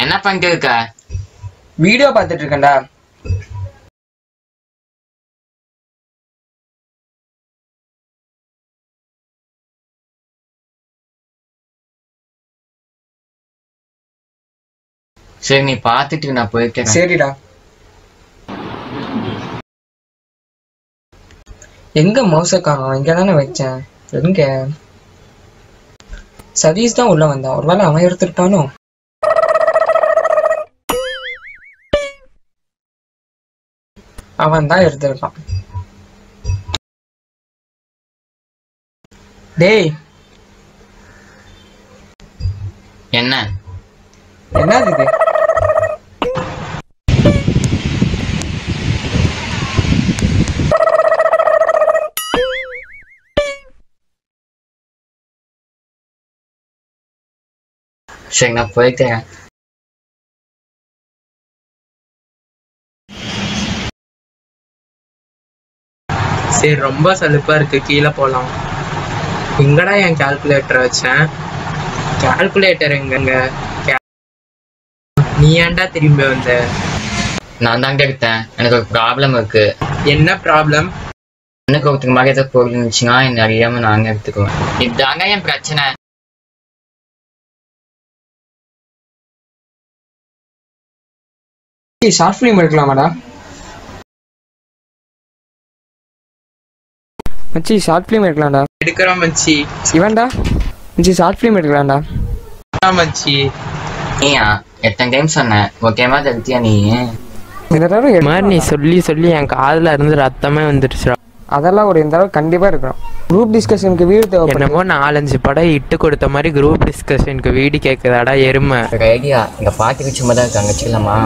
என்ன பண்ணிட்டு இருக்க? வீடியோ பார்த்துட்டு இருக்கேன்டா. சரி நீ பார்த்துட்டு நான் போயிருக்கேன். சரிடா. எங்க மவுச காணோம்? இங்க தானே வச்சேன். எங்க சதீஷ் தான் உள்ள வந்தான். ஒருவேளை அவன் எடுத்துட்டானோ? அவன் தான் எடுத்திருக்கான். டேய் என்ன என்னது இது? சரி நான் போயிட்டேன். சரி ரொம்ப சலுப்பா இருக்கு, கீழே போலாம். எங்கடா என் கால்குலேட்டர் வச்சேன்? கால்குலேட்டர் எங்கங்க? நீ ஏன்டா திரும்பி வந்த? நான் தாங்க எடுத்தேன். எனக்கு ஒரு ப்ராப்ளம் இருக்கு. என்ன ப்ராப்ளம்? எனக்கு ஒருத்தருக்கு மாதிரி ஏதாவது பொருள் இருந்துச்சுன்னா என்ன அறியாம நாங்க எடுத்துக்குவேன். இதுதாங்க என் பிரச்சனை. ஷார்ட் ஃபிலிம் எடுக்கலாமாடா? மச்சி ஷார்ட் ஃபிலிம் எடுக்கலாம்டா. எடுக்கிறோம் மச்சி. இவன்டா மச்சி ஷார்ட் ஃபிலிம் எடுக்கலாம்டா. மச்சி நீயா எத்தனை டைம் சொன்னேன் ஓகேவா? தடுத்தியா நீ? இந்த தடவை மாதிரி நீ சொல்லி சொல்லி என் காதுல இருந்து ரத்தமே வந்துருச்சு. அதெல்லாம் ஒரு இந்த தடவை கண்டிப்பா இருக்கணும். குரூப் டிஸ்கஷனுக்கு வீடு தேவை. என்னமோ 4-5 படம் இட்டு கொடுத்த மாதிரி குரூப் டிஸ்கஷனுக்கு வீடு கேட்குதாடா எருமை. ஐடியா இங்க பாட்டுக்கு சும்மா தான் இருக்காங்க. வச்சுக்கலாமா?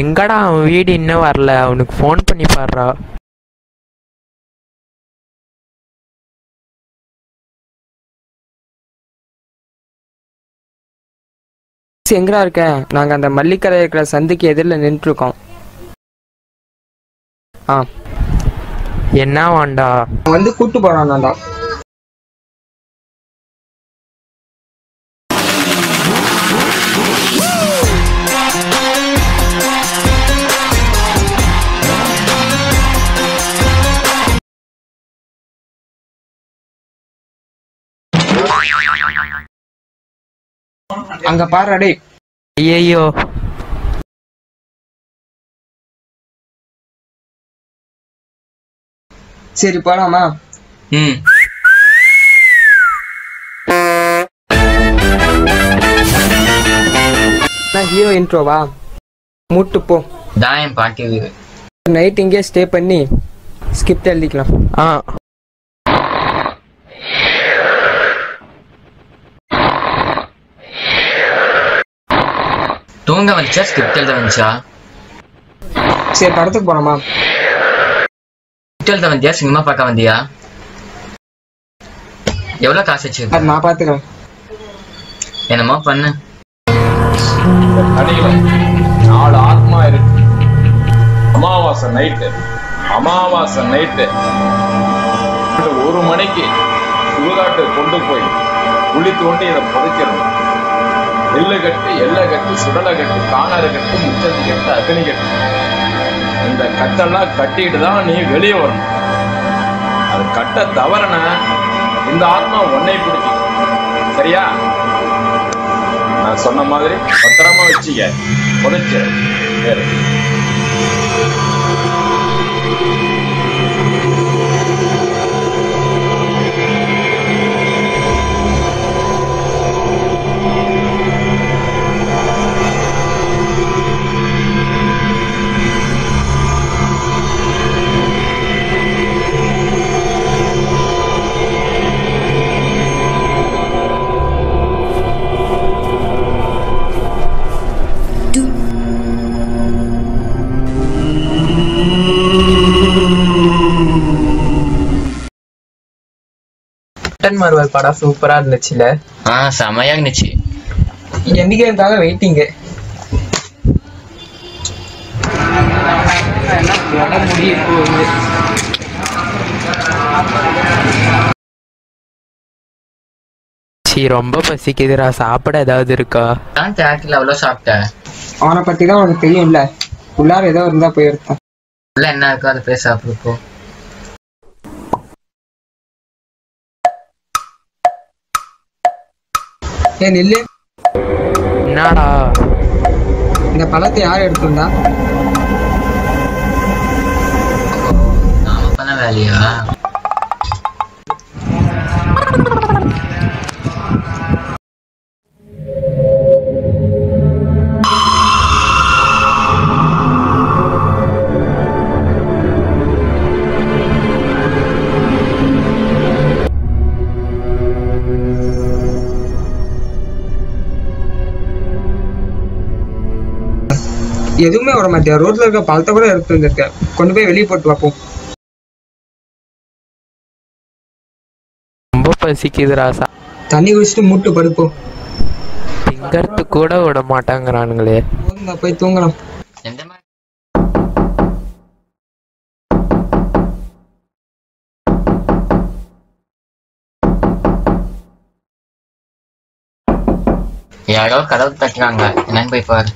எங்கடா அவன் வீடு இன்னும் வரல? அவனுக்கு ஃபோன் பண்ணி பாடுறா. எங்கடா இருக்க? நாங்க அந்த மல்லிக்கரை இருக்கிற சந்துக்கு எதிரில் நின்று இருக்கோம். என்ன வாண்டா? வந்து கூட்டு போறான்டா. அங்க பாரு. டேய் ஐயோ சரி போலாமா? ஹீரோ இன்ட்ரோவா? மூட்டு போ. தான் என் பாட்டு நைட் இங்கே ஸ்டே பண்ணி ஸ்கிரிப்ட் எழுதிக்கலாம். தூங்க வந்துச்சா ஸ்கிரிப்ட் எழுத வந்துச்சா? சரி படத்துக்கு போனோமா? ஸ்கிரிப்ட் எழுத வந்தியா சினிமா பார்க்க வந்தியா? எவ்வளவு காசு வச்சு? அது நான் பாத்துக்கிறேன். என்னமோ பண்ணு. அடிக்கல 4 ஆத்மா இருக்கு. அமாவாசை நைட்டு 1 மணிக்கு சுடுகாட்டு கொண்டு போய் குழி தோண்டி இதை புதைக்கணும். எள்ளு கட்டு, எல்லை கட்டு, சுடலை கட்டு, காணாறு கட்டு, முச்சத்தி கட்டு, அக்னி கட்டு. இந்த கட்டெல்லாம் கட்டிட்டு தான் நீ வெளியே வரணும். அது கட்ட தவறன இந்த ஆத்மா ஒன்னை பிடிச்சி. சரியா? நான் சொன்ன மாதிரி பத்திரமா வச்சுக்க. புதைச்சிரு. சரி. மார்வல் படம் சூப்பரா இருந்துச்சுல? செமையா இருந்துச்சு. என்னைக்காக வெயிட்டிங். முடிய போகுது. ரொம்ப பசிக்குதுடா, சாப்பிட ஏதாவது இருக்கா? நான் தேட்டரில் அவ்வளோ சாப்பிட்டேன். அவனை பத்தி தான் உனக்கு தெரியும்ல, உள்ளார ஏதோ இருந்தா போயிருக்கான். உள்ள என்ன இருக்கோ அதை போய் சாப்பிடுப்போ. ஏன் நில்லு. என்னடா இந்த பழத்தை யார் எடுத்துருந்தா? நாம பண்ண வேலையா? எதுவுமே வர மாட்டியா? ரோட்ல இருக்க பழத்தை கூட எடுத்து வந்திருக்க. கொண்டு போய் வெளியே போட்டு பார்ப்போம். ரொம்ப பசிக்குதுடா, தண்ணி குடிச்சிட்டு மூட்டு படுப்போம். திங்கறதுக்கு கூட விட மாட்டாங்கிறானுங்களே. போதும், போய் தூங்கலாம். எந்த மாதிரி யாரோ கதவு தட்டுறாங்க, என்னன்னு போய் பாரு.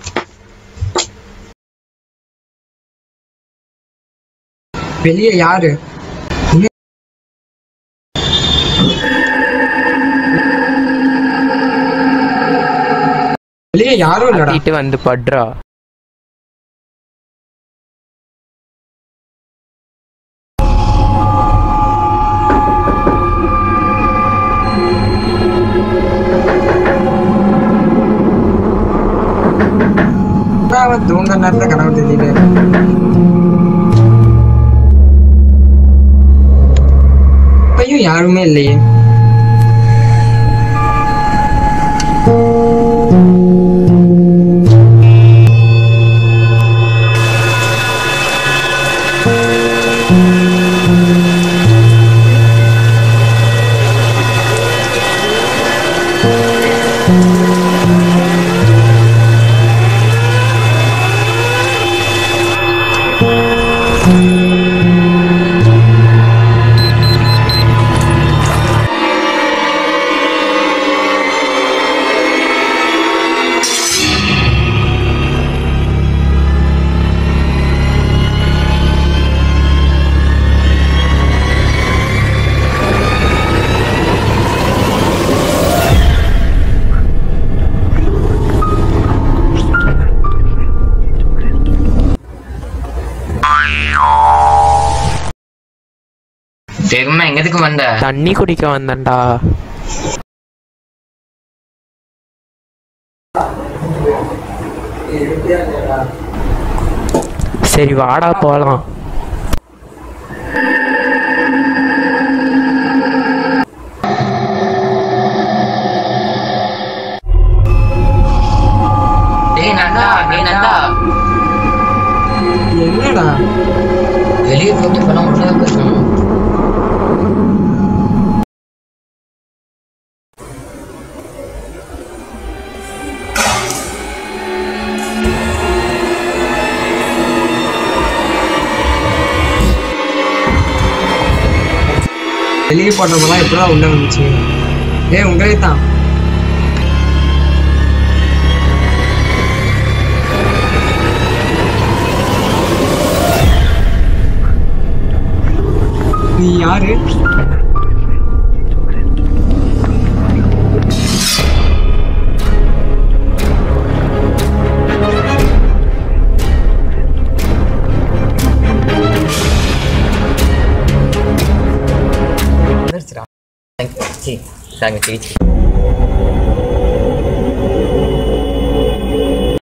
வெளியே யாரு? வெளியே யாரும் இல்லடா. வந்து படுறா. தூங்க நேரத்துல கனவு தெரியல. இப்பயும் யாருமே இல்லையே. தெரியுமா எங்கதுக்கு வந்த? தண்ணி குடிக்க வந்தேன்டா. சரி வாடா போலாம். என்னடா வெளியே போட்டு பணம் உள்ள பேசணும். வெளியே போட்டப்பெல்லாம் எப்படா உள்ள வந்துச்சு? உங்களே தான். நீ யாரு? தங்கச்சி